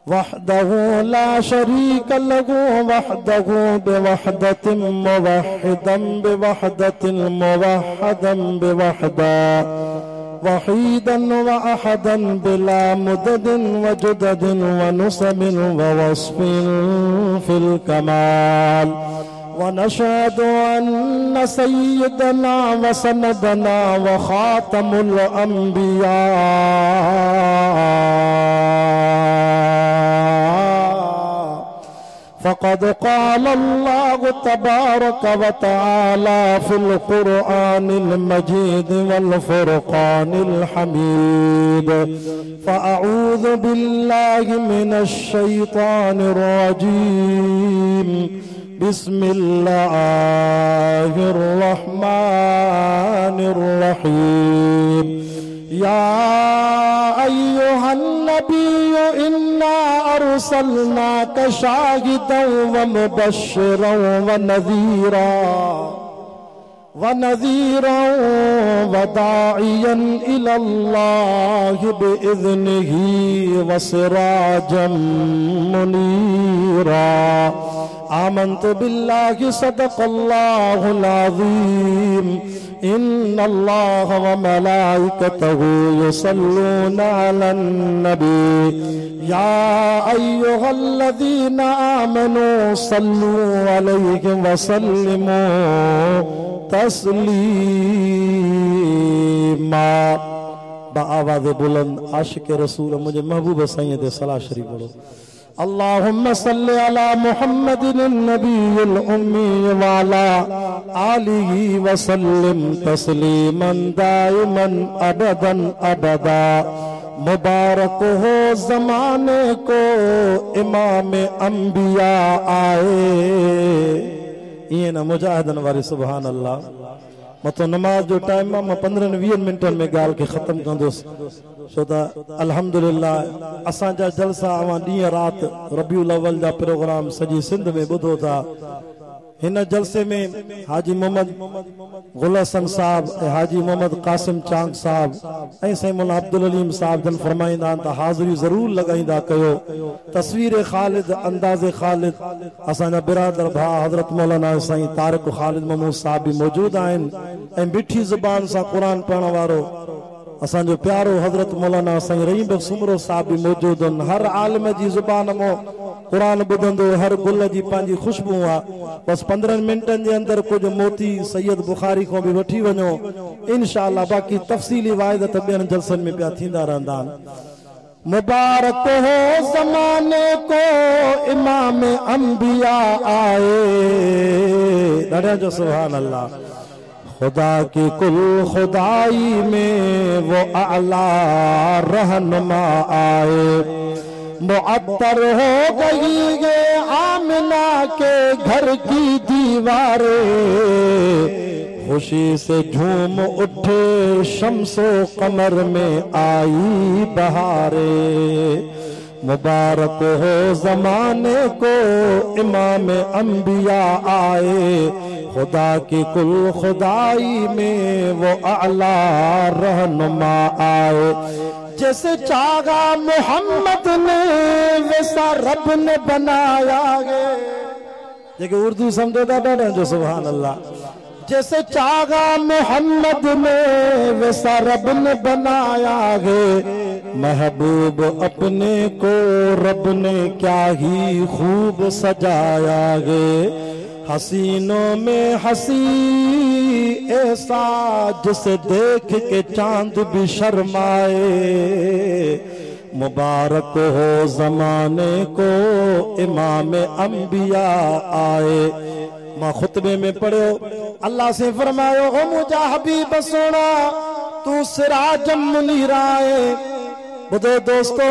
وحده لا شريك له وحده بوحدة موحدا بوحدة موحدا بوحدة وحيدا وأحدا بلا مدد وجدد ونسب ووصف في الكمال ونشهد أن سيدنا وسندنا وخاتم الأنبياء فقد قال الله تبارك وتعالى في القرآن المجيد والفرقان الحميد فأعوذ بالله من الشيطان الرجيم بسم الله الرحمن الرحيم يا أيها النبي إنا أرسلناك شاهدا ومبشرا ونذيرا وداعيا إلى الله بإذنه وسراجا منيرا آمنت بالله صدق الله العظيم إن الله وملائكته يصلون على النبي يا أيها الذين آمنوا صلوا عليه وسلموا تسلیما بآواز بلند عاشق رسول مجھے محبوب سید صلاح شریف بولو اللهم صل على محمد النبي الأمي وعلى آله وسلم تسليما دائما أبدا أبدا مبارک ہو زمانے کو امام انبیاء آئے یہ نا مجاہدن واری سبحان اللہ مطلب نماز جو ٹائم میں 15-20 منٹن میں گال کے ختم کر دوست شدہ الحمدللہ اساں جا جلسہ آوان ڈی رات ربیع الاول جا پروگرام سجی سندھ میں بدھو تھا ہن جلسے میں حاجی محمد غل حسن صاحب حاجی محمد قاسم چانگ صاحب ایسے مولانا عبدالعلیم صاحب جن فرمائندہ تا حاضری ضرور لگائندہ کہو تصویر خالد انداز خالد اسانا برادر بھا حضرت مولانا سائیں طارق خالد محمود صاحب بھی موجود آئیں بٹھی زبان سا قرآن پڑھنے وارو اسان جو پیارو حضرت مولانا سائیں رحیم بخش سمرو صاحب بھی موجود ہیں ہر عالم جی زبان مو قرآن بدندو ہر گل جی پانجی خوشبو آ بس 15 منٹن جے اندر کچھ موتی سید بخاری کو بھی وٹھی ونو انشاءاللہ باقی تفصیلی واحدت بین جلسن میں پیا تھیندا رہندان مبارک ہو زمانے کو امام انبیاء آئے دڑیا جو سبحان اللہ خدا کی کل خدائی میں وہ اعلیٰ رہنما آئے معطر ہو گئی ہے آمنہ کے گھر کی دیواریں خوشی سے جھوم اٹھے شمس و قمر میں آئی بہاریں مبارک ہو زمانے کو امام انبیاء آئے خدا کی کل خدائی میں وہ اعلیٰ رہنما آئے جیسے چاہا محمد نے ویسا رب نے بنایا ہے لیکن اردو سمجھے دا ڈاڑا جو سبحان اللہ جیسے چاہا محمد نے ویسا رب نے بنایا ہے محبوب اپنے کو رب نے کیا ہی خوب سجایا ہے حسینوں میں حسی ایسا جسے دیکھ کے چاند بھی شرمائے مبارک ہو زمانے کو امام انبیاء آئے ماں خطبے میں پڑھو اللہ سے فرماؤ او مجھا حبیب سونا تو سراجم منیر آئے بدو دوستو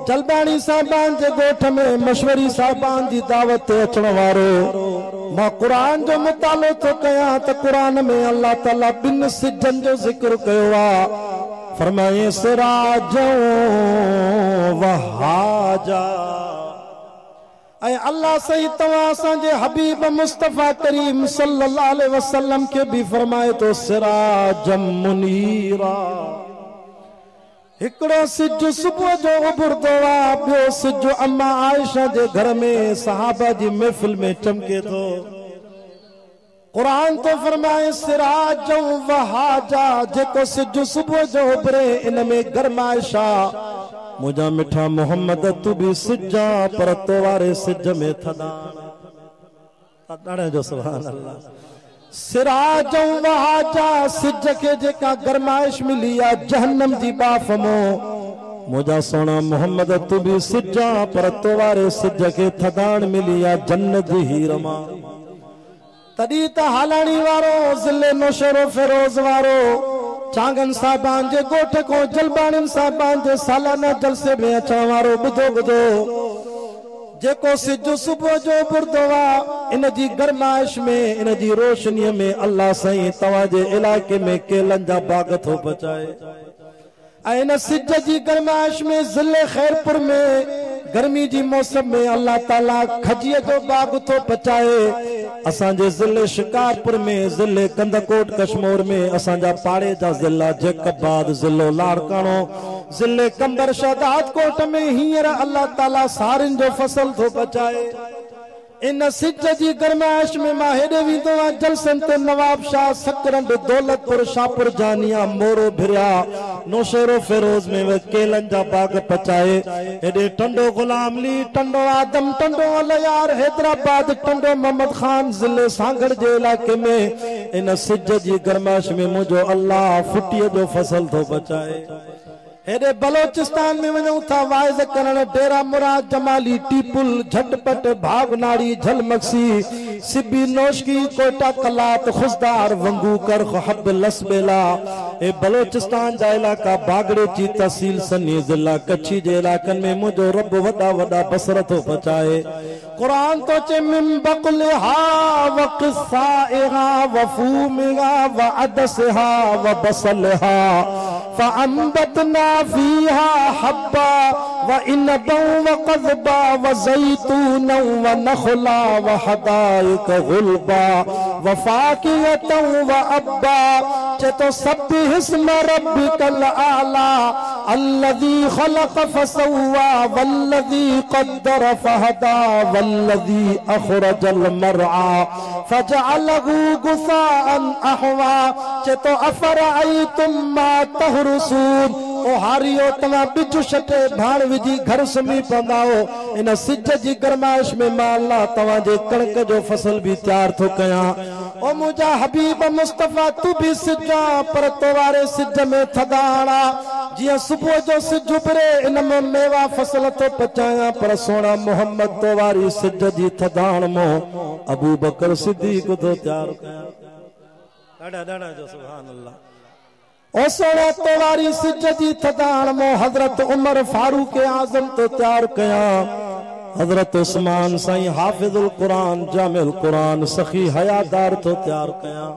جلبانی صاحبان جے گوٹھ میں مشوری صاحبان جی دعوت اچھن وارو ماں قرآن جو مطالعہ تو کیا تو قرآن میں اللہ تعالیٰ بن سجن جو ذکر کیا فرمائے سراجوں وحاجا اے اللہ صحیح تواسا جے حبیب مصطفیٰ کریم صلی اللہ علیہ وسلم کے بھی فرمائے تو سراجم منیرا हिकड़ो सिज सुबह जो उभरदो आ, ॿियो सिज अम्मा आयशा जे घर में सहाबा जी महफिल में चमके थो। कुरान तो फरमाए सिराज वहाजा, जेको सिज सुबह जो उभरे इन में गरमाइशा। मुझा मिठा मोहम्मद तू भी सिजा पर तो वारे सिज में थदाण जो सुभान अल्लाह। सिराज वहाजा, सिज के जेका गरमाइश मिली आ जहन्नम जी बाफ मो। मुझा सोना मोहम्मद तू भी सिजा पर तो वारे सिज के थदाण मिली आ जन्नत जी हीर मां। तड़ी त हालाणी वारो ज़िले नौशरो फिरोज वारो चांगन साहबान जे गोठ को जलबाणन साहबान जे सालाना जलसे में अचण वारो बुधो बुधो जेको सिज सुबह जो उभरदो आ, इन जी गरमाइश में इन जी रोशनी में अल्लाह साईं तव्हां जे इलाके में केलन जा बाग थो बचाए। ऐं इन सिज जी गरमाइश में ज़िले खैरपुर में गर्मी जी मौसम में अल्लाह ताला खजीअ जो बाग थो बचाए। असांजे ज़िले शिकारपुर में, ज़िले कंदकोट कश्मीर में, असांजा पाड़े जा ज़िला जैकबाद, ज़िलो लाड़काणो, ज़िले कंबर शहदाद कोट में हींअर अल्लाह ताला सारिन जो फसल थो बचाए। इन सिज जी गरमाइश में मां हेॾे वेंदो आहियां जलसन ते नवाब शाह, सकरंड, दौलतपुर, शाहपुर जानिया, मोरो भिरिया, नौशेरो फिरोज में केलन जा बाग पचाए। हेॾे टंडो गुलाम ली, टंडो आदम, टंडो अलयार, हैदराबाद, टंडो मोहम्मद खान, ज़िले सांगड़ जे इलाके में इन सिज जी गरमाइश में मुंहिंजो अल्लाह फुटीअ जो फसल थो बचाए। हेॾे बलोचिस्तान में वञूं था वाइज़ करण, डेरा मुराद, जमाली, टीपुल, झटपट, भागनाड़ी, झलमक्सी, सिबी, नौशकी, कोटा, कलात, खुशदार, वंगूकर, हब, लसबेला, ए बलोचिस्तान जा इलाका, बागड़े जी तहसील सनी ज़िला कच्छी जे इलाकनि में मुंहिंजो रब वॾा वॾा बसर थो बचाए। कुरान तो चे मिन बक़लिहा व क़िस्साइहा व फूमिहा व अदसिहा व बसलिहा फ़अंबतना फीहा हब्बा व इनबा व क़ज़बा व ज़ैतूना व नख़ला व हदाइक गुलबा व फ़ाकिहतन व अब्बा। चेतो सब्बिहिस्म रब्बिकल आला अल्लज़ी ख़लक़ फसव्वा वल्लज़ी क़द्दर फहदा वल्लज़ी अख़रजल मरआ फजअलहु गुसाअन अहवा। चेतो अफ़रअयतुम मा तहरुसून, ओ हारियो तव्हां बिज छटे भाण विझी घर सुम्ही पवंदा हो। इन सिज जी गरमाइश में मां अल्लाह तव्हां जे कणक जो फसल भी तैयार थो कयां। ओ मुंहिंजा हबीब मुस्तफ़ा तू भी सिजा पर तो वारे सिज में थदाणा। जीअं सुबुह जो सिज उभरे इन में मेवा फसल तो पचायां, पर सोना मोहम्मद तो वारी सिज जी थदाण मो अबू बकर सिद्दीक़ तो तैयार कयां। ॾाढा ॾाढा जो सुभान अल्लाह। ओ सोना तो वारी सिज जी थदाण मो हज़रत उमर फारूक आज़म तो तैयार कयां। हज़रत उस्मान साईं हाफिज़ुल कुरान, जामिउल कुरान, सखी हयादार तो तैयार कयां।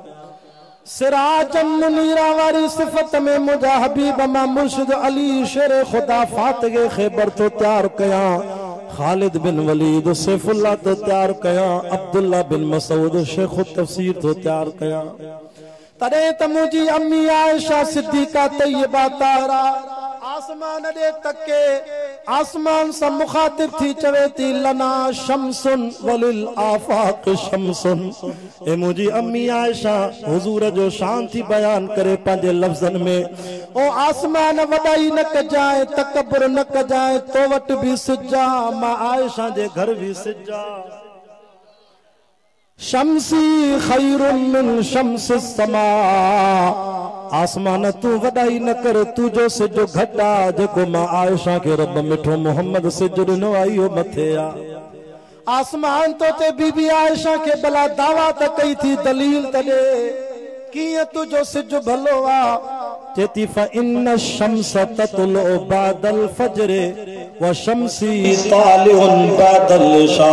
सिराजन मुनीरा वारी सिफत में मुझा हबीब मां मुर्शिद अली शेर खुदा फातिह खैबर तो तैयार कयां। खालिद बिन वलीद सैफुल्लाह तो तैयार कयां। अब्दुल्ला बिन मसूद शेख तफसीर तो तैयार कयां। तॾहिं त मुंहिंजी अम्मी आयशा सिद्दीका तैयबा तारा आसमान ॾे तके, आसमान सां मुखातिब थी चवे थी लना शम्सुन वलिल आफाक शम्सुन। ए मुंहिंजी अम्मी आयशा हुजूर जो शान थी बयान करे पंहिंजे लफ़्ज़नि में, ओ आसमान वॾाई न कजाए, तकबर न कजाए, तो वटि भी सिजा, मां आयशा जे घर भी सिजा। शम्सी खैरुन मिन शम्सिस समा, आसमान तू वॾाई न कर, तू जो सिज घटा जेको मां आयशा के रब मिठो मोहम्मद सिज ॾिनो आहे इहो मथे आ। आसमान तो ते बीबी आयशा के भला दावा त कई थी, दलील त ॾे कीअं तुंहिंजो सिज भलो आ। चेती फ़इन्न शम्स ततलु बादल फजरे व शम्सी तालिउन बादल इशा।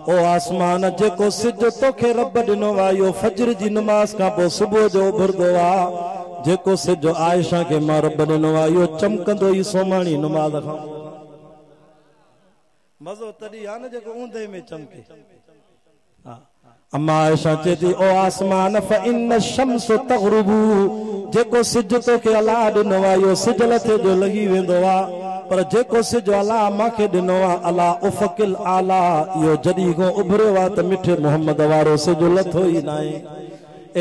ओ आसमान जेको सिज तोखे रब ॾिनो आहे इहो फजर जी नमाज़ खां पोइ सुबुह जो उभरदो आहे। जेको सिज आयशा के मां रब ॾिनो आहे इहो चमकंदो ई सोमाणी नमाज़ खां। मज़ो तॾहिं आहे न जेको ऊंदे में चमके। हा, अम्मा आयशा चेती ओ आसमान फ़इन्न शम्स तग़रुबु जेको सिज तो के अल्लाह ॾिनो आहे इहो सिज लथे जो लॻी वेंदो आहे पर जेको सिज अल्लाह मूंखे ॾिनो आहे अला उफ़क़िल आला इहो जॾहिं खां उभरियो आहे त मिठे मोहम्मद वारो सिज लथो ई न आहे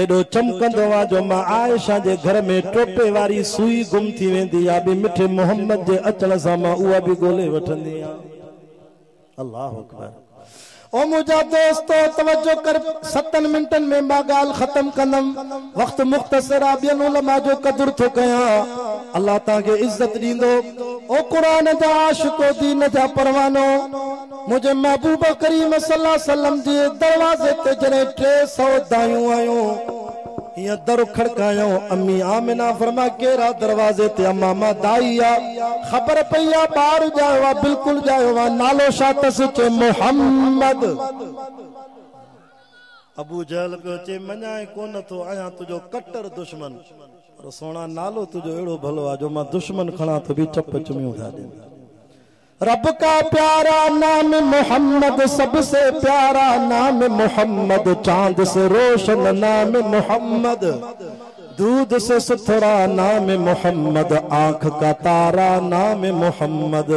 एॾो चमकंदो आहे जो मां आयशा जे घर में टोपे वारी सुई गुम थी वेंदी आहे बि मिठे मोहम्मद जे अचण सां मां उहा बि ॻोल्हे वठंदी आहियां अल्लाह अकबर ओ मुझा दोस्तो तवज्जो कर 7 मिनटन में मां गाल खत्म कंदम वक्त मुख्तसर आ बियन उलमा जो कदर थो कया अल्लाह ताके इज्जत दींदो ओ कुरान जा आशिको दीन जा परवानो मुझे महबूब करीम सल्लल्लाहु अलैहि वसल्लम जे दरवाजे ते जने 300 दायूं आयो ये दर खड़कायो अम्मी आमिना फरमा केरा दरवाजे ते अम्मा मा दाईया खबर पईया बाहर जायो बिल्कुल जायो नालो शातस चे मोहम्मद अबू जहल पे चे मनाए कोन तो आया तुजो कट्टर दुश्मन और सोना नालो तुजो एड़ो भलो आ जो मा दुश्मन खणा तो भी चप चुमियो था दे रब का प्यारा नाम मोहम्मद सबसे प्यारा नाम मोहम्मद चांद से रोशन नाम मोहम्मद दूध से सुथरा नाम मोहम्मद आंख का तारा नाम मोहम्मद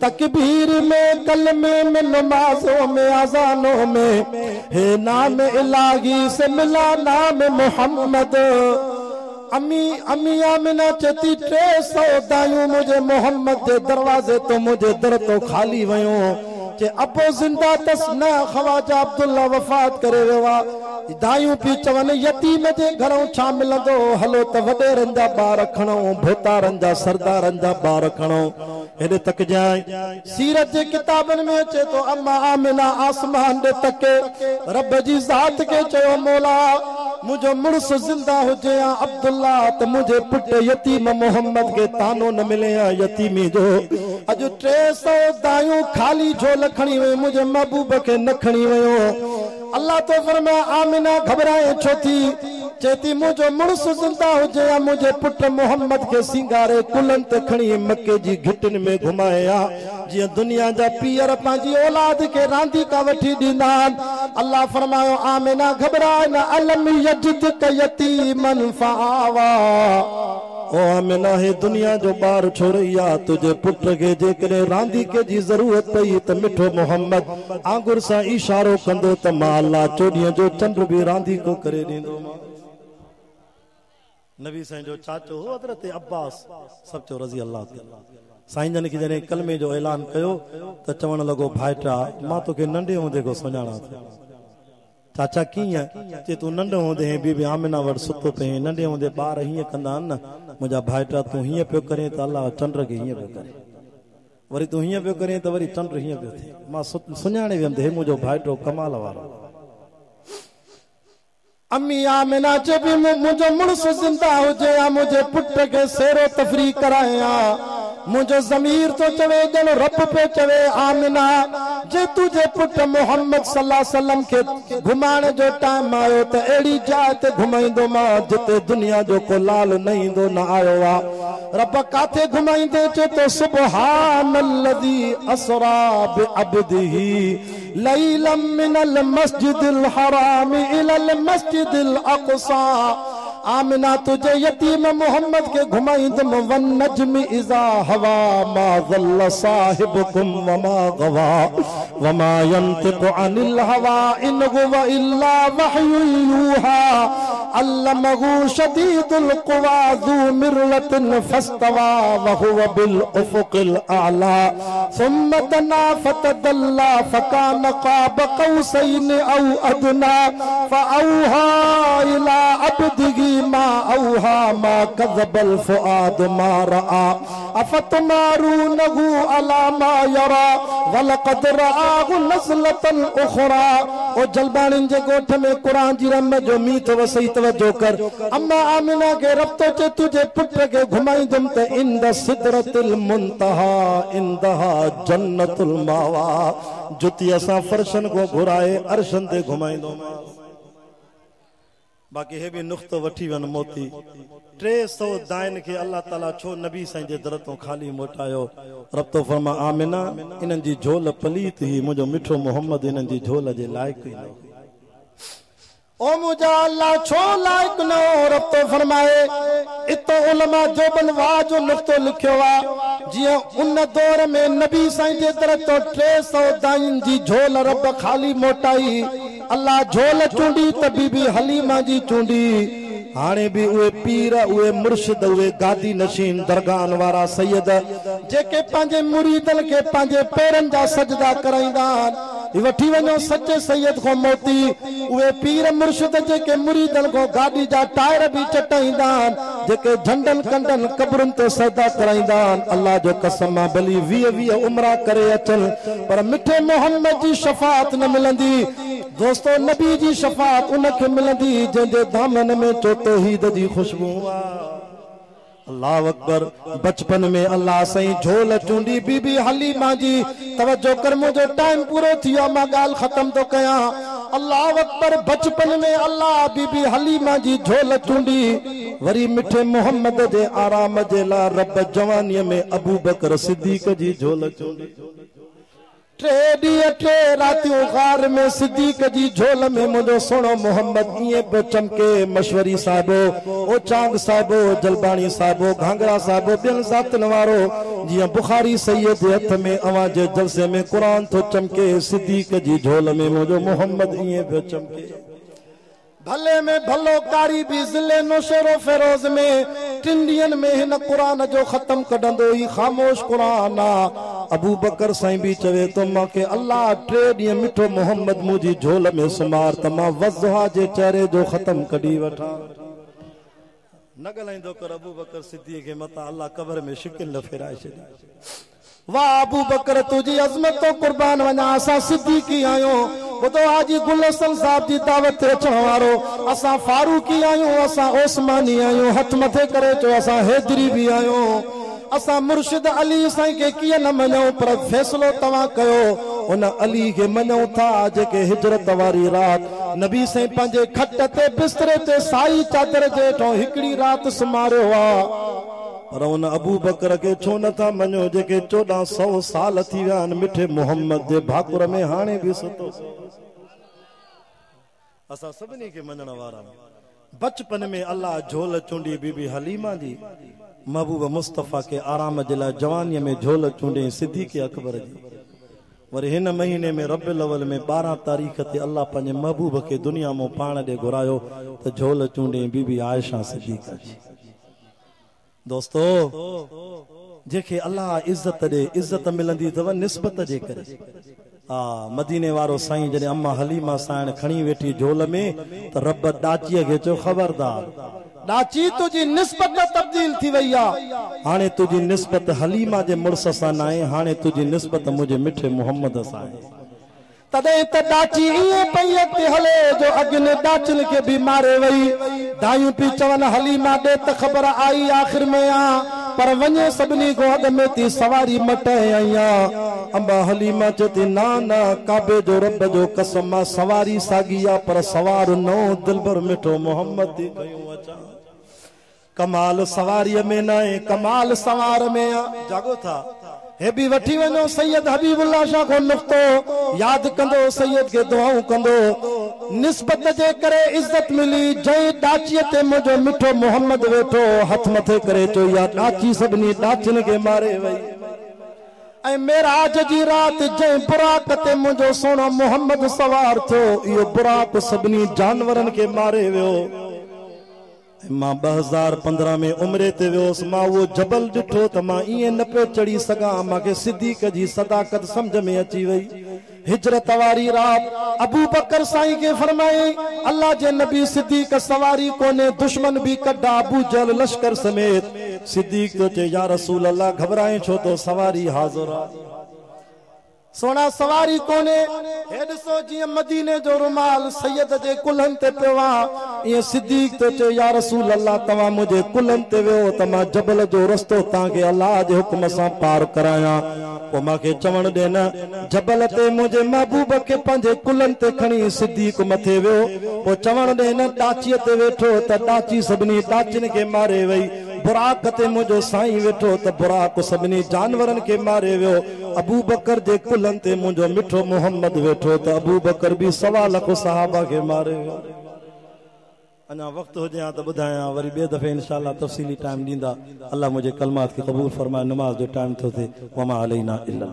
तकबीर में कलमे में नमाजों में अजानों में हे नाम इलाही से मिला नाम मोहम्मद अम्मी अम्मी आमिना चेती 300 दायूं मुझे मोहम्मद के दरवाजे तो मुझे दर तो खाली वयो चे अबो जिंदा तस न ख्वाजा अब्दुल्ला वफात करे वेवा दायूं पी चवन यतीम जे घरों छा मिलंदो हलो त वडे रंजा बार खणो भोतारन जा सरदारन जा बार खणो हेडे तक जाए सीरत जे किताबन में चे तो अम्मा आमिना आसमान दे तके रब जी जात के चयो मौला मुझो मुर्स जिंदा हुजे अब्दुल्ला त मुझे पुट यतीम मोहम्मद के तानो न मिले यतीमी जो अज 300 दायूं खाली झोल खणी वे मुझे महबूब के न खणी वयो अल्लाह तो फरमाया आमिना घबराए छो थी चेती मुझो मुर्स जिंदा हुजे मुझे पुट मोहम्मद के सिंगारे कुलन ते खणी मक्के जी घिटन में घुमाया जी दुनिया जा पीर पांजी औलाद के रांदी का वठी दींदा अल्लाह फरमायो आमिना घबराए न अलम यजिद क यतीमन फआवा ओ आमिना हे दुनिया जो बार छोड़िया तुझे पुत्र के जेकरे रांदी के जी जरूरत पई त मिठो मोहम्मद आंगुर सा इशारो कंदो त मां अल्लाह चोॾीअ जो चंद्र भी रांदी को करे दींदो नबी साईं जो चाचो हो हज़रत अब्बास सब चो रज़ी अल्लाह साईं जन के जने कलमे जो ऐलान कयो त चवण लगो भाईटा मां तोखे नंढे होंदे को सुञाणा थो चाचा कीअं चे तू नंढो होंदे बीबी आमिना वटि सुतो पे नंढे होंदे ॿार हीअं कंदा न मुंहिंजा भाइटा तूं हीअं पियो करे त अल्लाह चंड के हीअं पियो करे वरी तूं हीअं पियो करे त वरी चंड हीअं पियो थिए मां सुञाणे वियमि हे मुंहिंजो भाइटो कमाल वारो अम्मी आमिना चे भी मुझो मुर्स जिंदा हुजे मुझे पुट के सेरो तफरी कराया मुझो ज़मीर तो चवे जन रब पे चवे आमिना जे तुझे पुट मोहम्मद सल्लल्लाहु अलैहि वसल्लम के घुमाने जो टाइम आयो त एड़ी जाए ते घुमाइंदो मां जिते दुनिया जो को लाल नहीं दो न आयो आ रब काथे घुमाइंदे चे तो सुबहानल्लज़ी असरा बि अब्दिही लैलम मिनल मस्जिदिल हराम इलल मस्जिदिल अक़सा आमिना तुझे यतीम मोहम्मद के घुमाइंदम वन नजमी इज़ा हवा मा ज़ल्ल साहिबुकुम वमा गवा वमा यंतिकु अनिल हवा इन हुवा इल्ला वहयु यूहा अल्लमहु शदीदुल क़ुवा ज़ू मिर्रतिन फस्तवा व हुवा बिल उफ़ुक़िल आला सुम्मा दना फतदल्ला फकान क़ाब क़ौसैन औ अदना फ़अौहा इला अब्दिही मा औहा मा कज़बल फ़ुआद मा रआ अफ़तमारूनहु अला मा यरा वलक़द रआहु नज़लतन उख़रा ओ जलबानिन जे गोठ में कुरान जी रम जो मीत वसई तवज्जो कर अम्मा आमिना के रब तो चे तुझे पुत्र के घुमाइंदम त इंद सिदरतिल मुंतहा इंदहा जन्नतुल मावा जुती असा फरशन को घुराए अर्शन ते घुमाइंदो बाकी हे भी नुक्तो वठी वन मोती 300 दाइन के अल्लाह ताला छो नबी साईं जे दर तो खाली मोटायो रब तो फरमा आमिना इनन जी झोल पलीत ही मुझो मिठो मोहम्मद इनन जी झोल जे लायक ही न ओ मुझा अल्लाह छो लाइक न हो रब तो फरमाए इतो उलमा जो बनवा जो नुक्तो लिखियो आ जिया उन दौर में नबी साईं जे तरह तो 300 दाइन जी झोल रब खाली मोटाई अल्लाह झोल चूंडी त बीबी हलीमा जी चूंडी हाणे भी उहे पीर उहे मुर्शिद उहे गादी नशीन दरगाहन वारा सैयद जेके पंहिंजे मुरीदन के पंहिंजे पैरन जा सजदा कराईंदा वठी वञो सच्चे सैयद को मोती उहे पीर मुर्शिद जेके मुरीदन को गाड़ी जा टायर भी चटाईंदा जेके झंडन कंडन कब्रन ते सजदा कराईंदा अल्लाह जो कसम भली 20 उमरा करे अचन पर मिठे मोहम्मद जी शफाअत न मिलंदी दोस्तों नबी जी शफाअत उनखे मिलंदी जंहिंजे दामन में तौहीद जी खुशबू अल्लाह अकबर बचपन में अल्लाह सही झोल चूंडी बीबी हलीमा जी तवज्जो कर मुझे टाइम पूरो थियो मां गाल खत्म तो कया अल्लाह अकबर बचपन में अल्लाह बीबी हलीमा जी झोल चूंडी वरी मिठे मोहम्मद जे आराम जे ला रब जवानी में अबू बकर सिद्दीक जी झोल चूंडी 3 रातियों गार में सिद्दीक जी झोल में मुझो सोनो मोहम्मद इए पे चमके मशवरी साहिबो ओ चांग साहिबो जलबानी साहिबो घांगरा साहिबो बिन जातन वारो जिया बुखारी सैयद हथ में आवाज जलसे में कुरान तो चमके सिद्दीक जी झोल में मुझो मोहम्मद इए पे चमके भले में भलो कारी भी जिले नौशेरो फेरोज में टिंडियन में हिन कुरान जो खत्म कढंदो ही खामोश कुरान अबू बकर साईं भी चवे तो माके अल्लाह 3 ॾींहं मिठो मोहम्मद मुजी झोल में सुमार तमा वज़हा जे चेहरे जो खत्म कढी वठा न गलाइंदो कर अबू बकर सिद्दीक के मता अल्लाह कब्र में शिकिल न फेराए छे वाह अबू बकर तुझी अजमत तो कुर्बान वना असा सिद्दीकी आयो बुधो हाजी गुल हसन साहब जी दावत ते अचण वारो असा फारूकी आयो असा ओस्मानी आयो हथ मथे करे तो असा हैदरी भी आयो असा मुर्शिद अली साईं के किए न मनो पर फैसलो तवा कयो उन अली के मनो था जेके हिजरत वारी रात नबी साईं पंजे खट ते बिस्तरे ते साई चादर जे तो हिकड़ी रात सुमारियो वा पर उन अबू बकर के छो न था मनो जेके 1400 साल थी विया मिठे मोहम्मद जे भाकुर में हाणे भी सुतो असा सबनी के मनण वारा बचपन में अल्लाह झोल चूंडी बीबी हलीमा जी महबूब मुस्तफा के आराम जे लाइ जवानी में झोल चूंडे सिद्दीक अकबर जी वरी हिन महीने में रबिउल अव्वल में 12 तारीख ते अल्लाह पंहिंजे महबूब के दुनिया में पाण ॾे घुरायो त झोल चूंडे बीबी आयशा सिद्दीक जी दोस्तो जेके अल्लाह इज्जत दे इज्जत मिलंदी तव निस्बत जे करे मदीने वारो साईं जने अम्मा हलीमा साईं खणी वेठी झोल में त रब डाचीअ खे चयो खबरदार डाची तुझी निस्बत तब्दील थी वई आ हाणे तुझी निस्बत हलीमा जे मुड़स सां नाहे हाणे तुझी निस्बत मुझे मिठे मोहम्मद सां आहे तदे त डाची इए पई ते हले जो अगने डाचन के भी मारे वई दायूं पी चवन हलीमा दे त खबर आई आखिर में आ पर वने सबनी को अग में ती सवारी मटे आया अंबा हलीमा चती ना ना काबे जो रब जो कसम सवारी सागिया पर सवार नो दिलबर मिठो मोहम्मद दी कयो अचा कमाल सवारी में नाए कमाल सवार में जागो था हे भी वठी वनो सैयद हबीबुल्लाह शाह को नुक्तो याद कंदो सैयद के दुआऊं कंदो निस्बत जे करे इज्जत मिली जय डाची ते मुझो मिठो मोहम्मद वेठो हथ मथे करे तो या डाची सबनी डाचन के मारे वई ऐ मेराज जी रात जय बुराक ते मुझो सोनो मोहम्मद सवार थो यो बुराक सबनी जानवरन के मारे वियो मां 2015 में उम्रे ते वियोस मां वो जबल डिठो त मां इए न पे चढ़ी सगा माके सिद्दीक जी सदाकत समझ में अची वई हिजरत वारी रात अबू बकर साईं के फरमाए अल्लाह जे नबी सिद्दीक सवारी कोने दुश्मन भी कड्डा अबू जहल लश्कर समेत सिद्दीक तो चे या रसूल अल्लाह घबराए छो तो सवारी हाजिर सोना सवारी कोने हेडसो जी मदीने जो रुमाल सैयद जे कुलन ते पेवा ये सिद्दीक तो चे या रसूल अल्लाह तवा मुझे कुलन ते वेओ तमा जबल जो रस्तो ताके अल्लाह जे हुक्म से पार कराया ओ माके चवण दे न जबल ते मुझे महबूब के पंजे कुलन ते खणी सिद्दीक मथे वेओ ओ चवण दे न डाची ते वेठो त डाची सबनी डाचन के मारे वई बुराक ते मुझो साईं वेठो त बुराक सबनी जानवरन के मारे वियो अबू बकर जे कुलन ते मुझो मिठो मोहम्मद वेठो त अबू बकर भी 1.25 लाख सहाबा के मारे वियो अञा वक़्तु हुजे हा त ॿुधायां वरी ॿिए दफ़े इंशाअल्लाह तफ़सीली टाइम ॾींदा। अल्लाह मुंहिंजे कलमात खे क़बूल फरमाए। नमाज जो टाइम थो थिए। वमा अलैना इल्ला